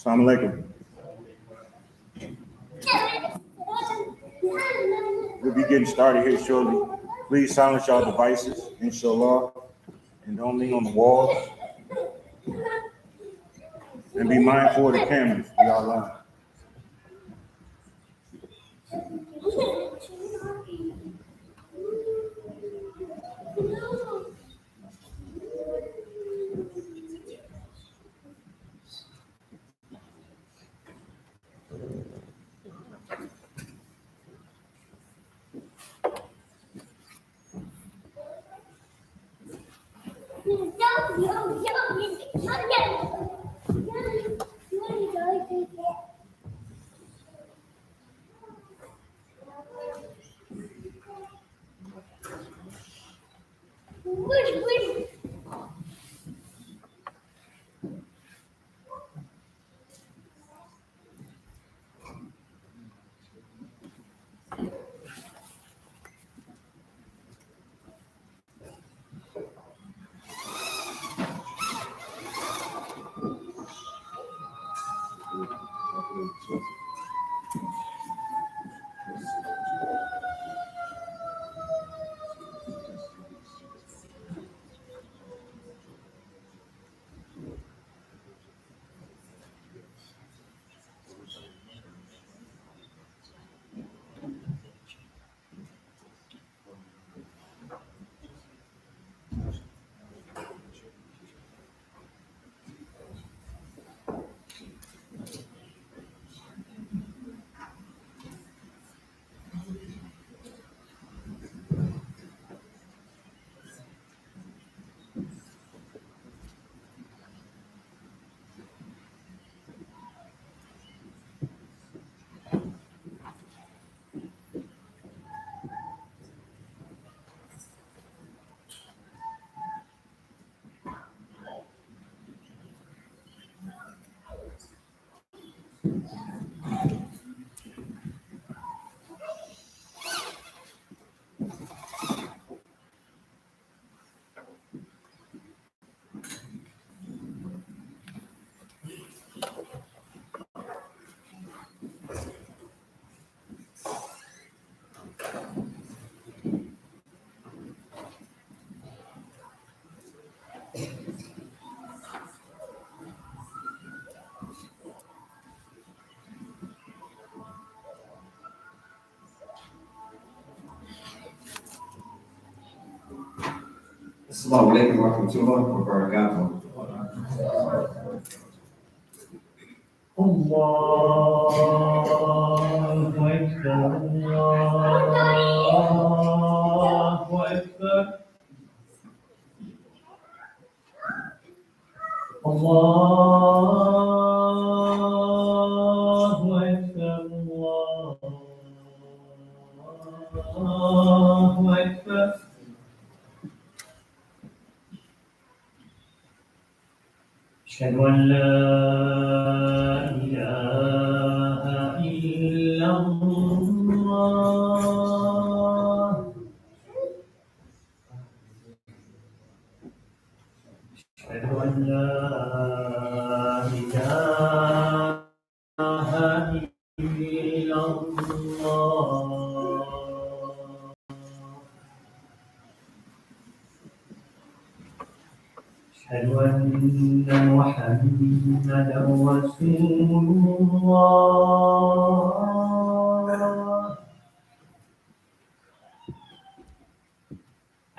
Assalamu alaikum. We'll be getting started here shortly. Please silence your devices, inshallah, and don't lean on the walls. And be mindful of the cameras. We are live. Assalamu alaikum wa rahmatullahi wa barakatuh. Allahu Akbar, Allahu Akbar. Allahu Akbar, Allahu Akbar. أشهد أن لا إله إلا الله. أشهد أن لا إله إلا الله. أشهد أن محمدا رسول الله.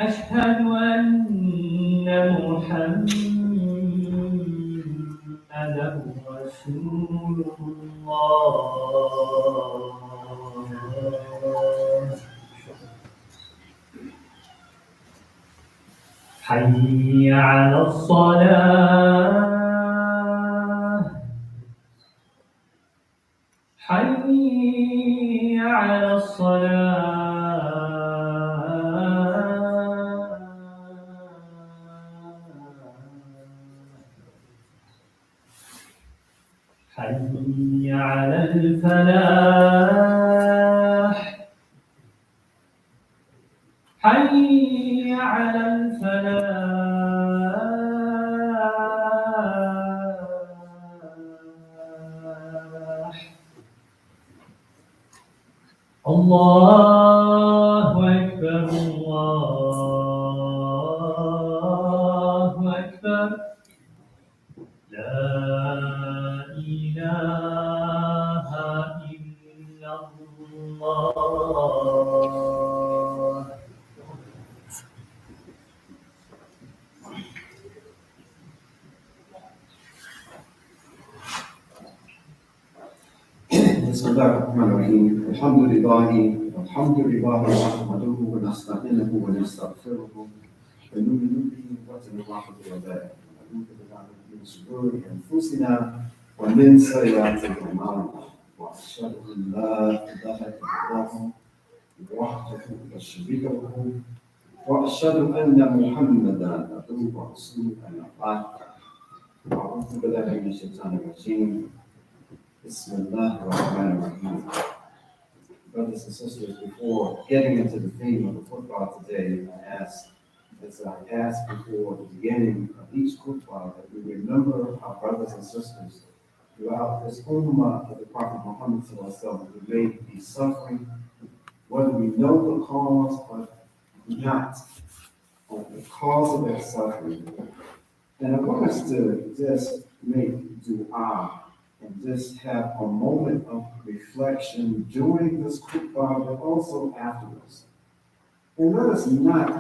أشهد أن محمدا رسول الله. حي على الصلاة، حي على الصلاة، حي على الفلاح، حي على الفلاح. الله أكبر، الله أكبر. لا إله إلا الله. بسم الله الرحمن الرحيم. الحمد لله نحمده ونستعينه ونستغفره ونؤمن به ونتوكل عليه ونعوذ بالله من شرور انفسنا ومن سيئات اعمالنا واشهد ان لا اله الا الله وحده لا شريك له واشهد ان محمدا عبده ورسوله اما بعد اعوذ بالله من الشيطان الرجيم. بسم الله الرحمن الرحيم. Brothers and sisters, before getting into the theme of the khutbah today, as I asked before the beginning of each khutbah, that we remember our brothers and sisters throughout this ummah of the Prophet Muhammad who may be suffering, whether we know the cause or not, or the cause of their suffering. And I want us to just make dua and just have a moment of reflection during this khutbah, but also afterwards. And let us not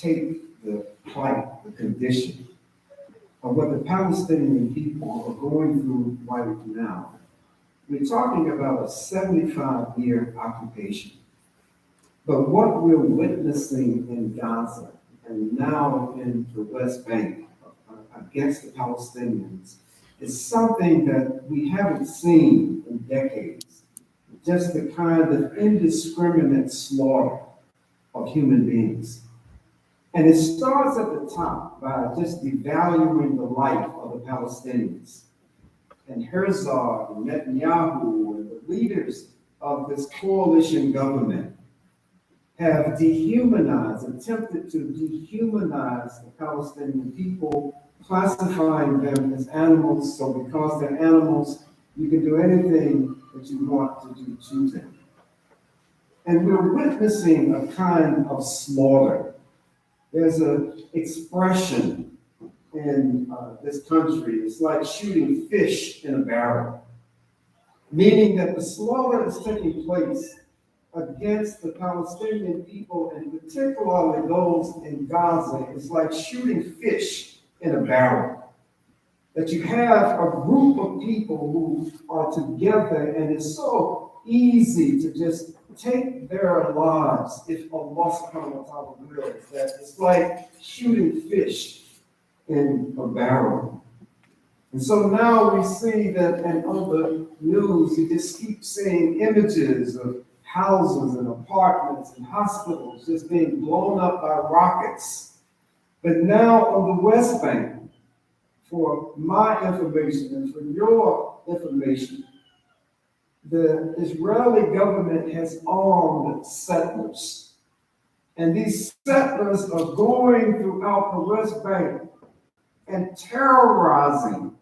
take the plight, the condition of what the Palestinian people are going through right now. We're talking about a 75-year occupation. But what we're witnessing in Gaza and now in the West Bank against the Palestinians is something that we haven't seen in decades. Just the kind of indiscriminate slaughter of human beings. And it starts at the top by just devaluing the life of the Palestinians. And Herzog and Netanyahu and the leaders of this coalition government have attempted to dehumanize the Palestinian people, classifying them as animals, so because they're animals, you can do anything that you want to do to them. And we're witnessing a kind of slaughter. There's an expression in this country, it's like shooting fish in a barrel, meaning that the slaughter is taking place against the Palestinian people, and particularly those in Gaza, is like shooting fish in a barrel. That you have a group of people who are together, and it's so easy to just take their lives if Allah subhanahu wa ta'ala wills. That it's like shooting fish in a barrel. And so now we see that, and on the news, you just keep seeing images of houses and apartments and hospitals just being blown up by rockets. But now on the West Bank, for my information and for your information, the Israeli government has armed settlers. And these settlers are going throughout the West Bank and terrorizing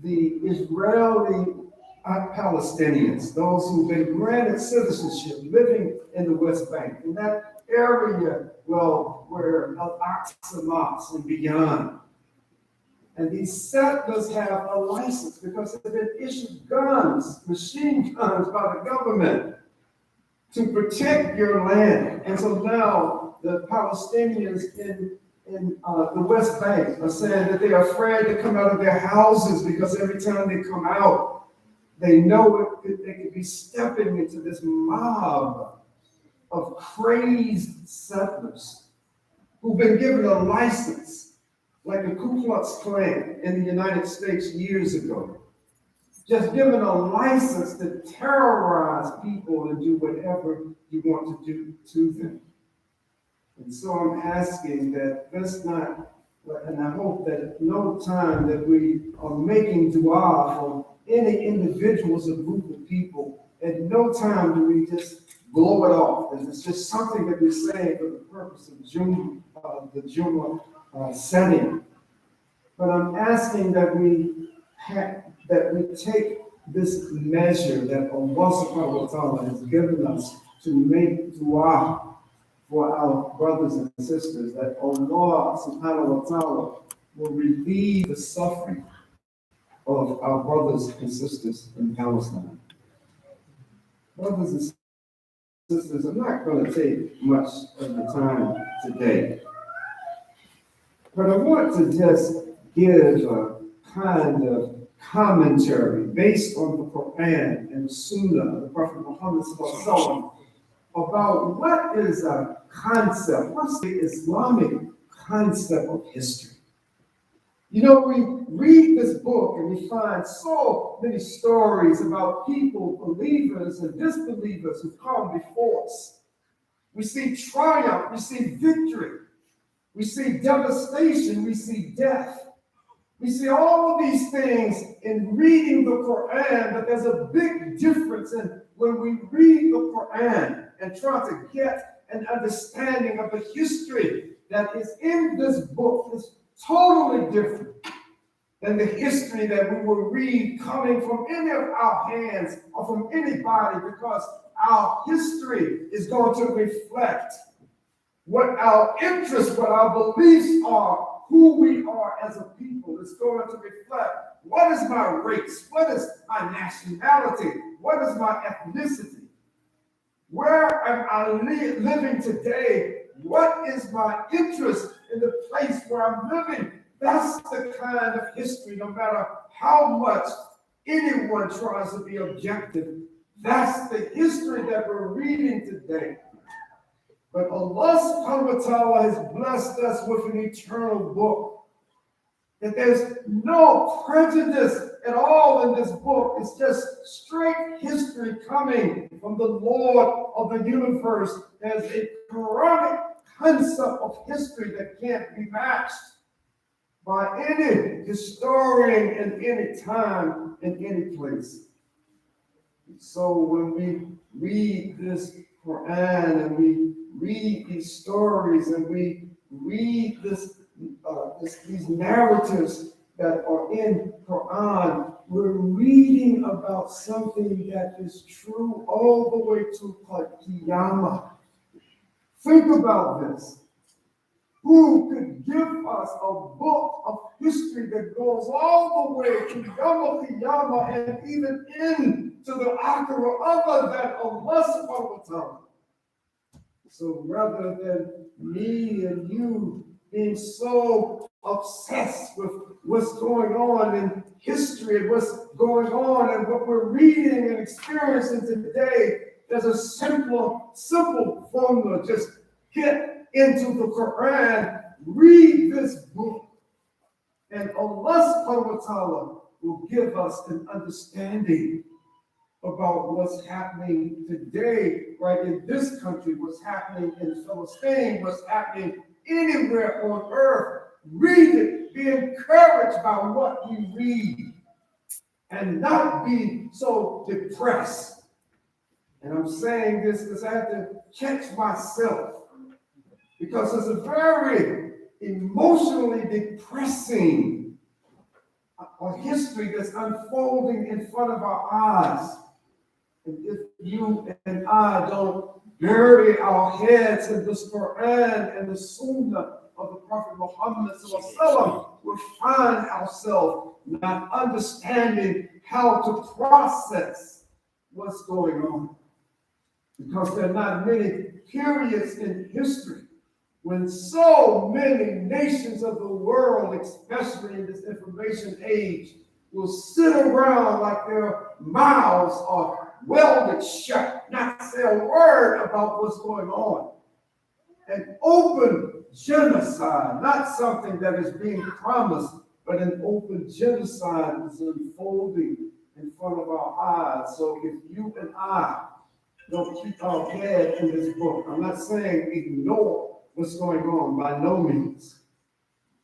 the Israeli Palestinians, those who've been granted citizenship living in the West Bank, in that area, well, where Al-Aqsa Mosque and beyond. And these settlers have a license because they've been issued guns, machine guns by the government to protect your land. And so now the Palestinians in the West Bank are saying that they are afraid to come out of their houses because every time they come out, they know they could be stepping into this mob of crazed settlers who've been given a license, like the Ku Klux Klan in the United States years ago, just given a license to terrorize people and do whatever you want to do to them. And so I'm asking that let's not, and I hope that at no time that we are making dua for any individuals or group of people, at no time do we just blow it off. And it's just something that we're saying for the purpose of the Jumah setting. But I'm asking that we take this measure that Allah subhanahu wa ta'ala has given us to make dua for our brothers and sisters, that Allah subhanahu wa ta'ala will relieve the suffering of our brothers and sisters in Palestine. Brothers and sisters, I'm not going to take much of the time today, but I want to just give a kind of commentary based on the Quran and the Sunnah of the Prophet Muhammad sallallahu alaihi wasallam about what is a concept, what's the Islamic concept of history. You know, we read this book and we find so many stories about people, believers and disbelievers who've come before us. We see triumph, we see victory, we see devastation, we see death. We see all of these things in reading the Quran, but there's a big difference in when we read the Quran and try to get an understanding of the history that is in this book. Is totally different than the history that we will read coming from any of our hands or from anybody, because our history is going to reflect what our interests, what our beliefs are, who we are as a people. Is going to reflect what is my race, what is my nationality, what is my ethnicity, where am I living today, what is my interest in the place where I'm living. That's the kind of history, no matter how much anyone tries to be objective, that's the history that we're reading today. But Allah subhanahu wa ta'ala has blessed us with an eternal book. That there's no prejudice at all in this book. It's just straight history coming from the Lord of the universe. There's a Quranic concept of history that can't be matched by any historian in any time, in any place. So when we read this Quran and we read these stories and we read these narratives that are in Quran, we're reading about something that is true all the way to Qiyamah. Think about this. who could give us a book of history that goes all the way to Yom Qiyamah and even into the Akhirah other than Allah subhanahu wa ta'ala. So rather than me and you being so obsessed with what's going on in history and what's going on and what we're reading and experiencing today, there's a simple formula. Just get into the Quran, read this book, and Allah subhanahu wa ta'ala will give us an understanding about what's happening today, right in this country, what's happening in Palestine, what's happening anywhere on earth. Read it, be encouraged by what you read, and not be so depressed. And I'm saying this because I have to catch myself, because it's a very emotionally depressing history that's unfolding in front of our eyes. And if you and I don't bury our heads in this Quran and the Sunnah of the Prophet Muhammad sallallahu, we'll find ourselves not understanding how to process what's going on. Because there are not many periods in history when so many nations of the world, especially in this information age, will sit around like their mouths are welded shut, not say a word about what's going on. An open genocide, not something that is being promised, but an open genocide is unfolding in front of our eyes. So if you and I don't keep our head in this book, I'm not saying ignore what's going on, by no means,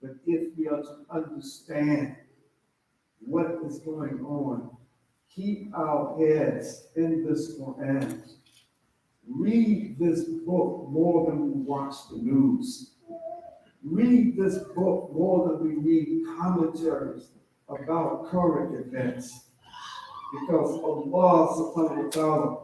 but if we are to understand what is going on, keep our heads in this Quran. Read this book more than we watch the news. Read this book more than we read commentaries about current events. Because Allah subhanahu wa ta'ala,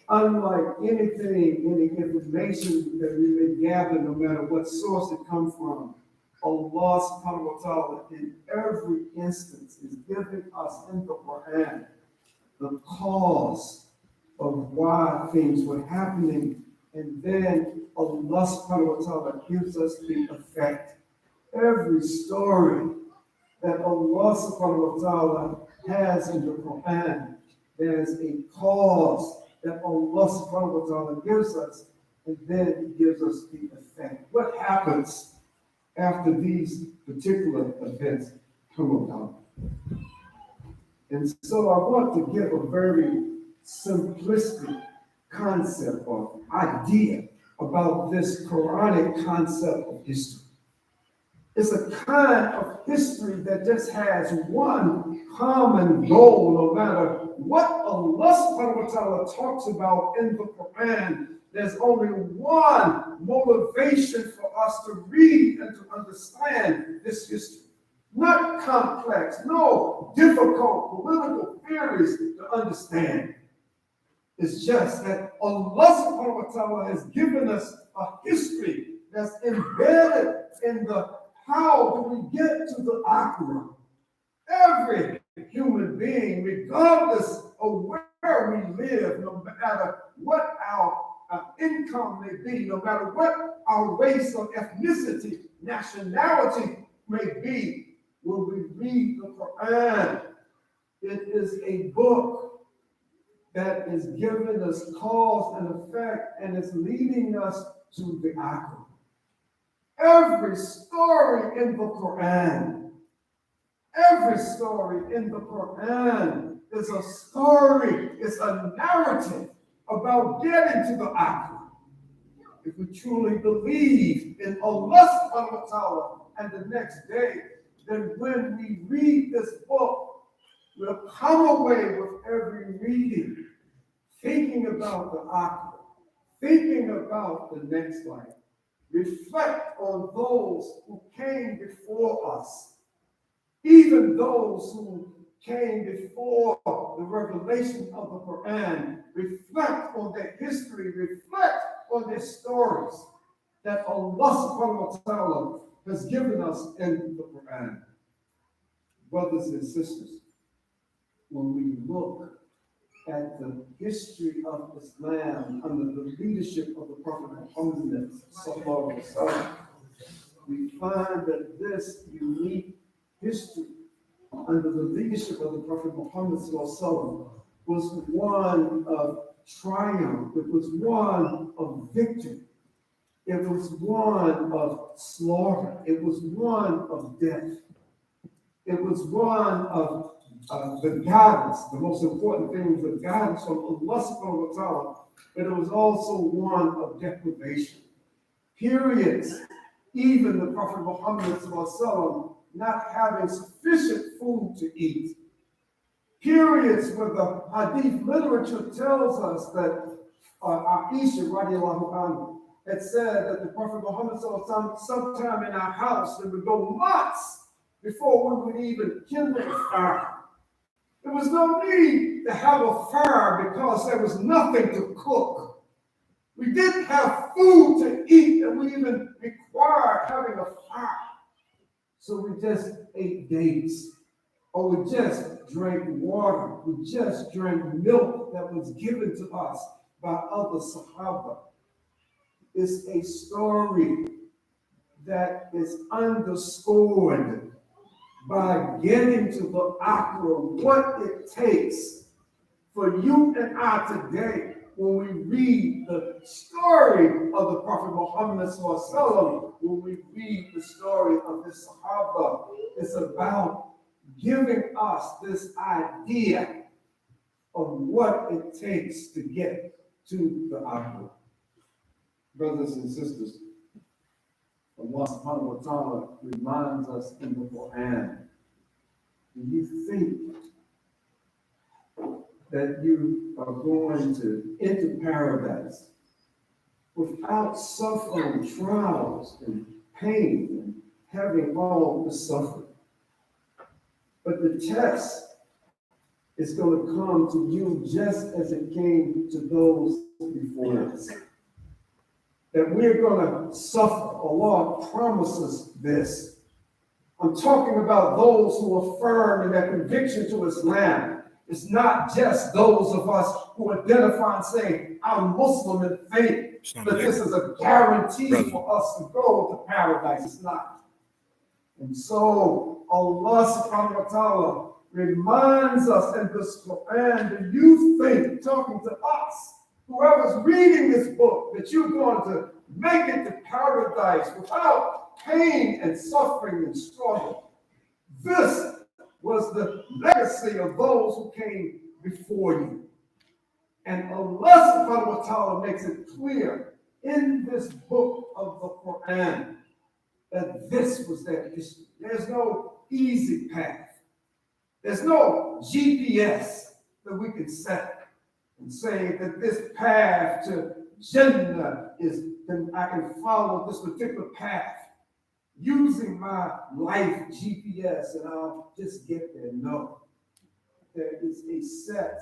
unlike anything, any information that we may gather, no matter what source it comes from, Allah subhanahu wa ta'ala in every instance is giving us in the Quran the cause of why things were happening, and then Allah subhanahu wa ta'ala gives us the effect. Every story that Allah subhanahu wa ta'ala has in the Quran, there's a cause that Allah subhanahu wa ta'ala gives us, and then He gives us the effect. What happens after these particular events come about? And so I want to give a very simplistic concept or idea about this Quranic concept of history. It's a kind of history that just has one common goal, no matter what Allah subhanahu wa ta'ala talks about in the Quran. There's only one motivation for us to read and to understand this history. Not complex, no difficult political theories to understand. It's just that Allah subhanahu wa ta'ala has given us a history that's embedded in the how do we get to the Akhirah. Every human being, regardless of where we live, no matter what our income may be, no matter what our race or ethnicity, nationality may be, when we read the Quran, it is a book that is giving us cause and effect and is leading us to the Akhirah. Every story in the Quran, is a story, it's a narrative about getting to the Akhirah. If we truly believe in Allah subhanahu wa ta'ala and the next day, then when we read this book, we'll come away with every reading thinking about the Akhirah, thinking about the next life. Reflect on those who came before us, even those who came before the revelation of the Quran. Reflect on their history, reflect on their stories, that Allah subhanahu wa ta'ala has given us in the Quran. Brothers and sisters, when we look at the history of Islam under the leadership of the Prophet Muhammad sallallahu alaihi wasallam, we find that this unique history under the leadership of the Prophet Muhammad sallallahu alaihi wasallam was one of triumph. It was one of victory. It was one of slaughter. It was one of death. It was one of the guidance. The most important thing was the guidance from Allah subhanahu wa ta'ala, but it was also one of deprivation. Periods, even the Prophet Muhammad sallallahu alaihi wasallam not having sufficient food to eat. Periods where the hadith literature tells us that Aisha radiallahu anha had said that the Prophet Muhammad sallallahu alaihi wasallam, sometime in our house, there would go months before we would even kindle a fire. There was no need to have a fire because there was nothing to cook. We didn't have food to eat, and we even required having a fire. So we just ate dates, or we just drank water. We just drank milk that was given to us by other Sahaba. It's a story that is underscored by getting to the Akra, what it takes for you and I today when we read the story of the Prophet Muhammad sallallahu alaihi wasallam, when we read the story of this Sahaba. It's about giving us this idea of what it takes to get to the Akra. Brothers and sisters, Allah subhanahu wa ta'ala reminds us in the Quran, do you think that you are going to enter paradise without suffering trials and pain and having all the suffering? But the test is going to come to you just as it came to those before us. That we're going to suffer. Allah promises this. I'm talking about those who are firm in their conviction to Islam. It's not just those of us who identify and say, I'm Muslim in faith, but this is a guarantee for us to go to paradise. It's not. And so Allah subhanahu wa ta'ala reminds us in this Quran that you think, talking to us, whoever's reading this book, that you're going to make it to paradise without pain and suffering and struggle. This was the legacy of those who came before you. And Allah subhanahu wa ta'ala makes it clear in this book of the Quran that this was their history. There's no easy path. There's no GPS that we can set and say that this path to Jannah is, I can follow this particular path using my life GPS and I'll just get there. No. There is a set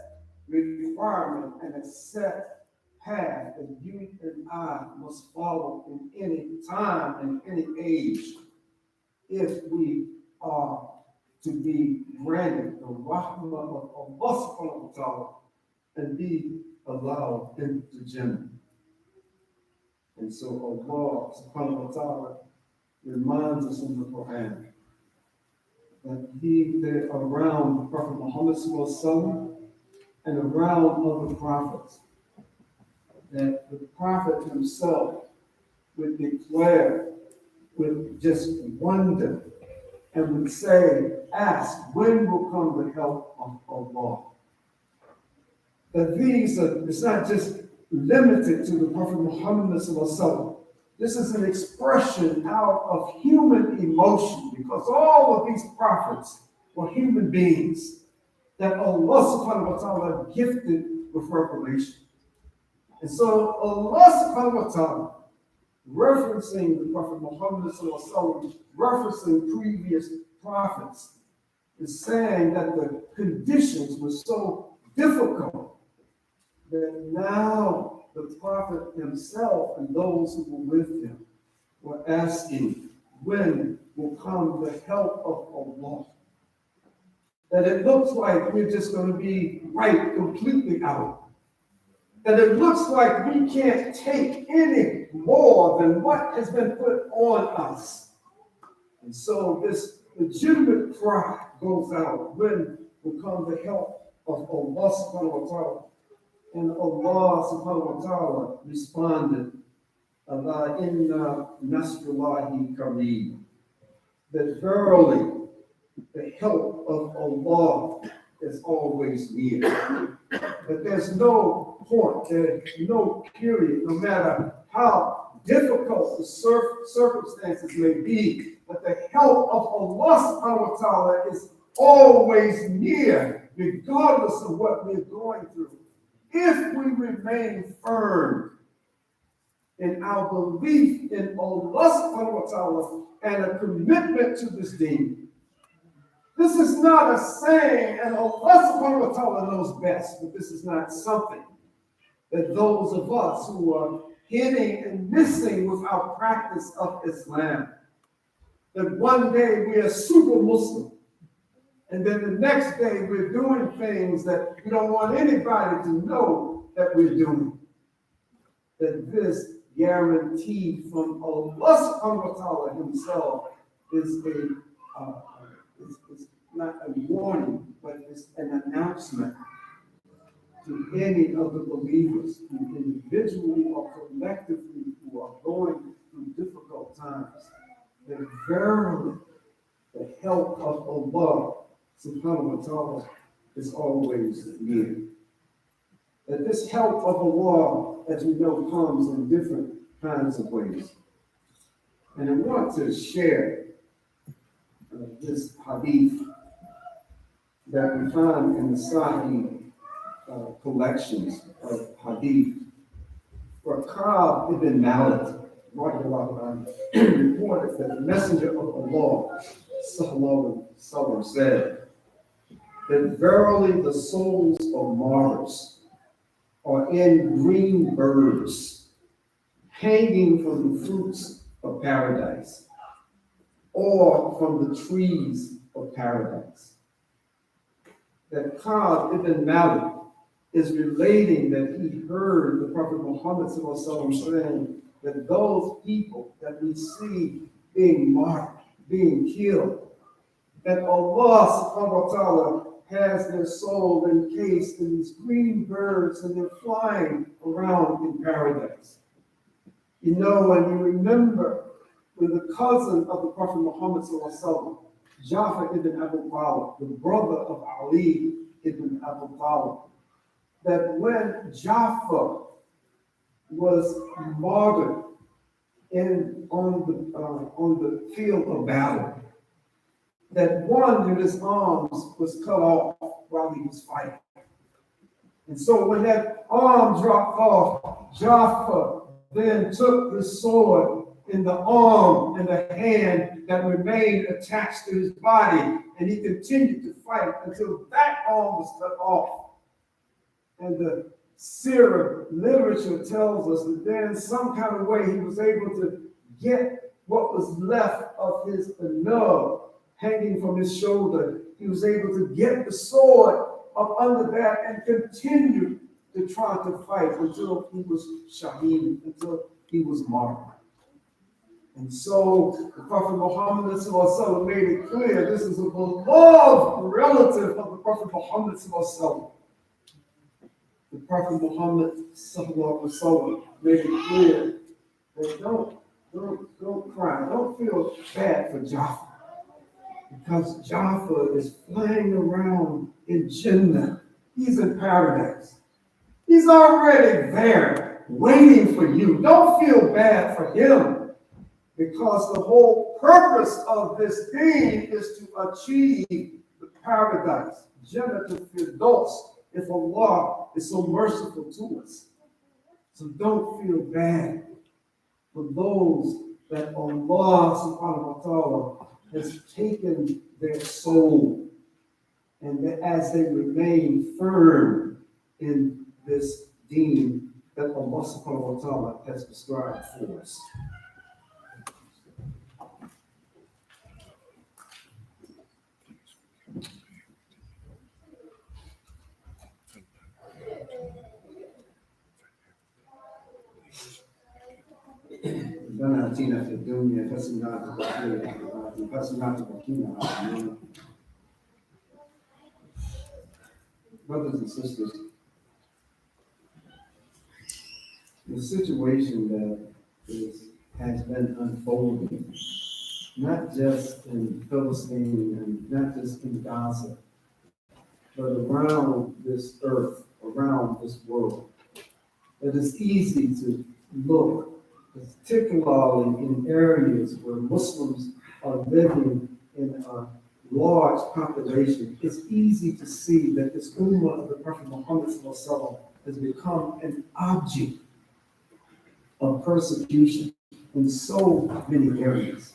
requirement and a set path that you and I must follow in any time and any age if we are to be granted the rahmah of Allah subhanahu wa ta'ala and be allowed into Jannah. And so Allah subhanahu wa ta'ala reminds us in the Quran that around the Prophet Muhammad sallallahu alaihi wasallam and around other prophets, that the Prophet himself would declare with just wonder and would say, ask, when will come the help of Allah? That it's not just limited to the Prophet Muhammad sallallahu alaihi wasallam. This is an expression out of human emotion because all of these prophets were human beings that Allah subhanahu wa ta'ala gifted with revelation. And so Allah subhanahu wa ta'ala, referencing the Prophet Muhammad sallallahu alaihi wasallam, referencing previous prophets, is saying that the conditions were so difficult that now the prophet himself and those who were with him we're asking, when will come the help of Allah? That it looks like we're just going to be wiped completely out. That it looks like we can't take any more than what has been put on us. And so this legitimate cry goes out, when will come the help of Allah subhanahu wa ta'ala? And Allah subhanahu wa ta'ala responded, Allah inna nasrullahi kareem. That verily the help of Allah is always near. That there's no point, there's no period, no matter how difficult the circumstances may be, that the help of Allah subhanahu wa ta'ala is always near, regardless of what we're going through. If we remain firm in our belief in Allah subhanahu wa ta'ala and a commitment to this deen. This is not a saying, and Allah subhanahu wa ta'ala knows best, but this is not something that those of us who are hitting and missing with our practice of Islam, that one day we are super Muslim, and then the next day we're doing things that we don't want anybody to know that we're doing. That this guarantee from Allah subhanahu wa ta'ala himself is not a warning, but it's an announcement to any of the believers, who individually or collectively who are going through difficult times, that verily the help of Allah subhanahu wa ta'ala is always near. That this help of Allah, as we know, comes in different kinds of ways. And I want to share this hadith that we find in the Sahih collections of hadith, where Ka'b ibn Malik reported that the Messenger of Allah sallallahu alaihi wasallam said that verily the souls of martyrs are in green birds hanging from the fruits of paradise or from the trees of paradise. That Ka'b ibn Malik is relating that he heard the Prophet Muhammad saying that those people that we see being martyred, being killed, that Allah subhanahu wa ta'ala has their soul encased in these green birds and they're flying around in paradise. You know, and you remember when the cousin of the Prophet Muhammad Ja'far ibn Abu Talib, the brother of Ali ibn Abu Talib, that when Ja'far was martyred on the field of battle, that one of his arms was cut off while he was fighting. And so when that arm dropped off, Ja'far then took his sword in the arm and the hand that remained attached to his body, and he continued to fight until that arm was cut off. And the Sirah literature tells us that then some kind of way he was able to get what was left of his nub hanging from his shoulder. He was able to get the sword up under that and continue to try to fight until he was shaheed, until he was martyred. And so the Prophet Muhammad made it clear this is a beloved relative of the Prophet Muhammad. The Prophet Muhammad made it clear that don't cry, don't feel bad for Ja'far, because Ja'far is flying around in Jannah. He's in paradise. He's already there waiting for you. Don't feel bad for him, because the whole purpose of this thing is to achieve the paradise, Jannah to Firdaus, if Allah is so merciful to us. So don't feel bad for those that Allah subhanahu wa ta'ala has taken their soul, and that as they remain firm in this deen that Allah subhanahu wa ta'ala has prescribed for us. ربنا آتنا في الدنيا حسنة وفي الآخرة حسنة وقنا عذاب النار. Brothers and sisters, the situation that has been unfolding, not just in Palestine and not just in Gaza, but around this earth, around this world, that it's easy to look, particularly in areas where Muslims are living in a large population. It's easy to see that this ummah of the Prophet Muhammad ﷺ has become an object of persecution in so many areas.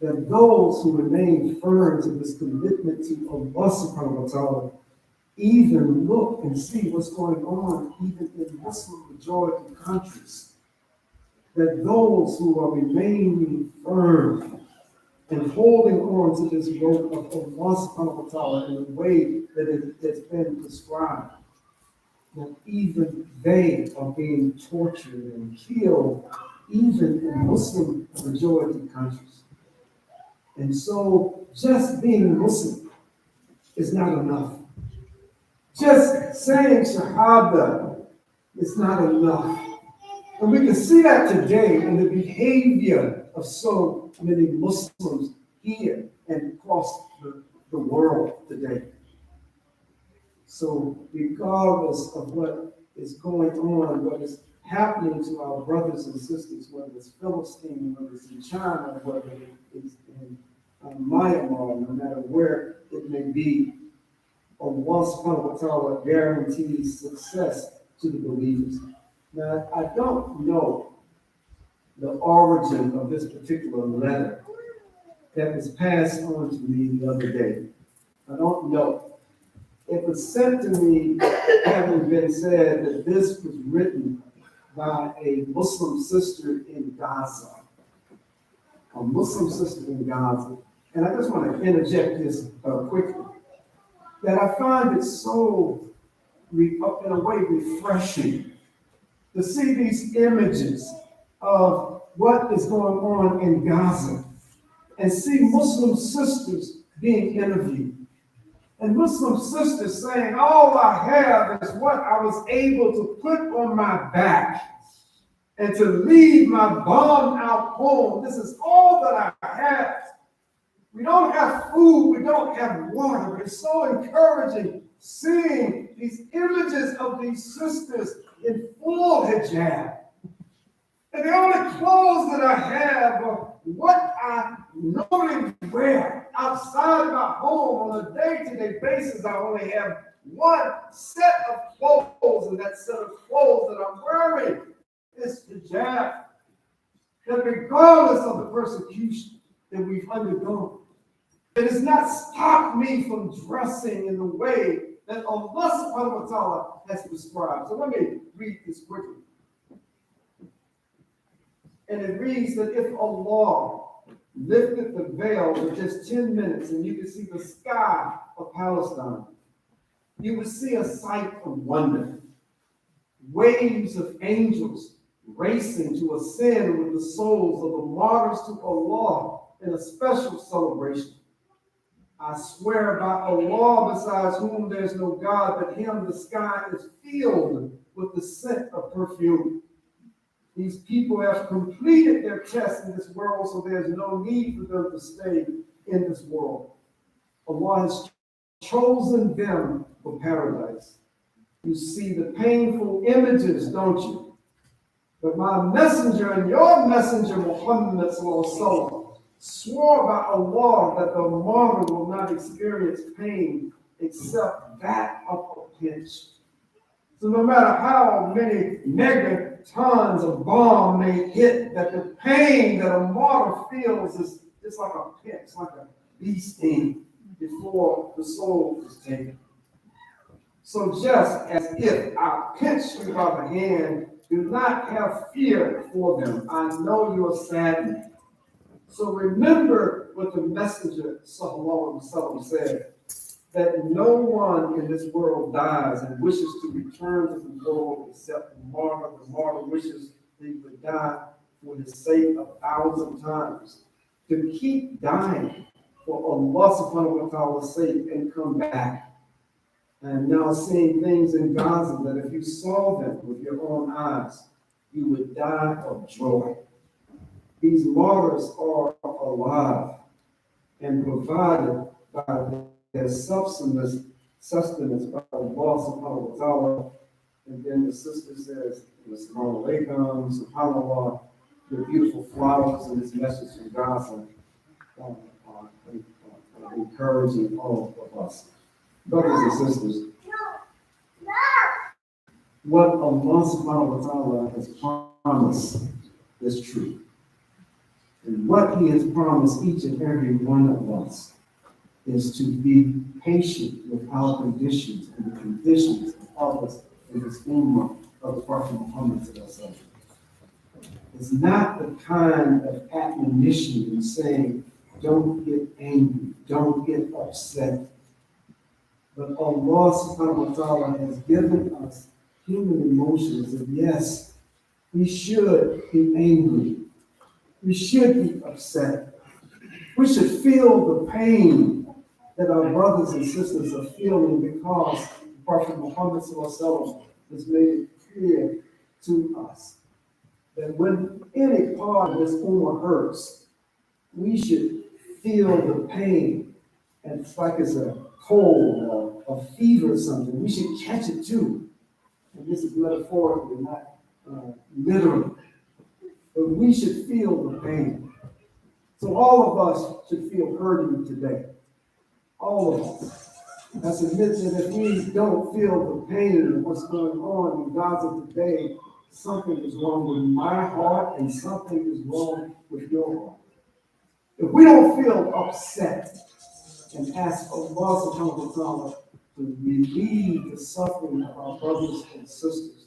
That those who remain firm to this commitment to Allah subhanahu wa ta'ala even look and see what's going on even in Muslim majority countries. That those who are remaining firm and holding on to this rope of Allah subhanahu wa ta'ala in a way that it has been prescribed, that even they are being tortured and killed even in Muslim majority countries. And so just being Muslim is not enough. Just saying Shahada is not enough. And we can see that today in the behavior of so many Muslims here and across the world today. So regardless of what is going on, what is happening to our brothers and sisters, whether it's Philistine, whether it's in China, whether it's in Myanmar, no matter where it may be, Allah subhanahu wa ta'ala guarantees success to the believers. Now, I don't know the origin of this particular letter that was passed on to me the other day. I don't know. It was sent to me, having been said that this was written by a Muslim sister in Gaza. A Muslim sister in Gaza. And I just want to interject this quickly. That I find it so, in a way, refreshing to see these images of what is going on in Gaza and see Muslim sisters being interviewed. And Muslim sisters saying, all I have is what I was able to put on my back and to leave my bomb out home. This is all that I have. We don't have food, we don't have water. It's so encouraging seeing these images of these sisters in full hijab. And the only clothes that I have are what I normally wear outside my home on a day-to-day basis. I only have one set of clothes, and that set of clothes that I'm wearing is hijab. That regardless of the persecution that we've undergone, it has not stopped me from dressing in the way that Allah subhanahu wa ta'ala has prescribed. So let me read this quickly. And it reads that if Allah lifted the veil for just 10 minutes and you could see the sky of Palestine, you would see a sight of wonder. Waves of angels racing to ascend with the souls of the martyrs to Allah in a special celebration. I swear by Allah, besides whom there's no God but him, the sky is filled with the scent of perfume. These people have completed their test in this world, so there's no need for them to stay in this world. Allah has chosen them for paradise. You see the painful images, don't you? But my messenger and your messenger, Muhammad sallallahu alaihi wasallam, swore by Allah that the martyr will not experience pain except that of a pinch. So no matter how many megatons of bomb may hit, that the pain that a martyr feels is just like a pinch, like a bee sting before the soul is taken. So just as if I pinch you by the hand, do not have fear for them. I know you're saddened. So remember what the messenger sallallahu alaihi wasallam said, that no one in this world dies and wishes to return to the world except the martyr. The martyr wishes he would die for his sake 1,000 times, to keep dying for Allah subhanahu wa ta'ala's sake and come back. And now seeing things in Gaza that if you saw them with your own eyes, you would die of joy. These martyrs are alive and provided by their sustenance by Allah subhanahu wa ta'ala. And then the sister says, Assalamu alaikum, subhanAllah, the beautiful flowers in this message from Gaza are encouraging all of us. Brothers and sisters, what Allah subhanahu wa ta'ala has promised is true. And what he has promised each and every one of us is to be patient with our conditions and the conditions of others in this ummah of the Prophet Muhammad. It's not the kind of admonition in saying, don't get angry, don't get upset. But Allah subhanahu wa ta'ala has given us human emotions, and yes, we should be angry. We should be upset. We should feel the pain that our brothers and sisters are feeling because the Prophet Muhammad has made it clear to us that when any part of this ummah hurts, we should feel the pain. And it's like it's a cold or a fever or something. We should catch it too. And this is metaphorically, not literally. But we should feel the pain. So all of us should feel hurting today. All of us. That's admit that if we don't feel the pain of what's going on in Gaza today, something is wrong with my heart and something is wrong with your heart. If we don't feel upset and ask Allah subhanahu wa ta'ala to relieve the suffering of our brothers and sisters,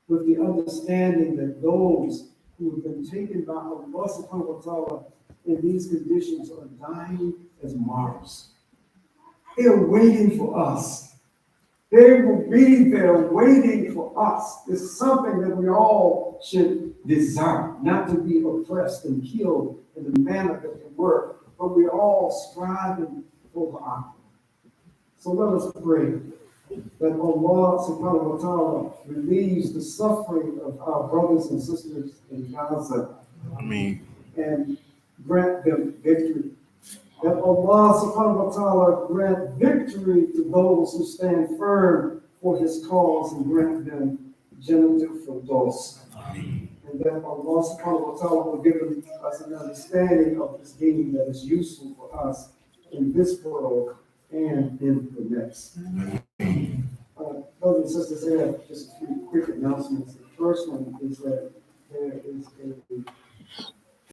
with the understanding that those who have been taken by Allah subhanahu wa ta'ala in these conditions are dying as martyrs. They're waiting for us. They will be there waiting for us. It's something that we all should desire, not to be oppressed and killed in the manner that they were, but we're all striving for the honor. So let us pray that Allah subhanahu wa ta'ala relieves the suffering of our brothers and sisters in Gaza. Ameen. And grant them victory. That Allah subhanahu wa ta'ala grant victory to those who stand firm for his cause and grant them Jannatul Firdaus. And that Allah subhanahu wa ta'ala will give us an understanding of this deen that is useful for us in this world and in the next. Brothers and sisters, I have just a few quick announcements. The first one is that there is a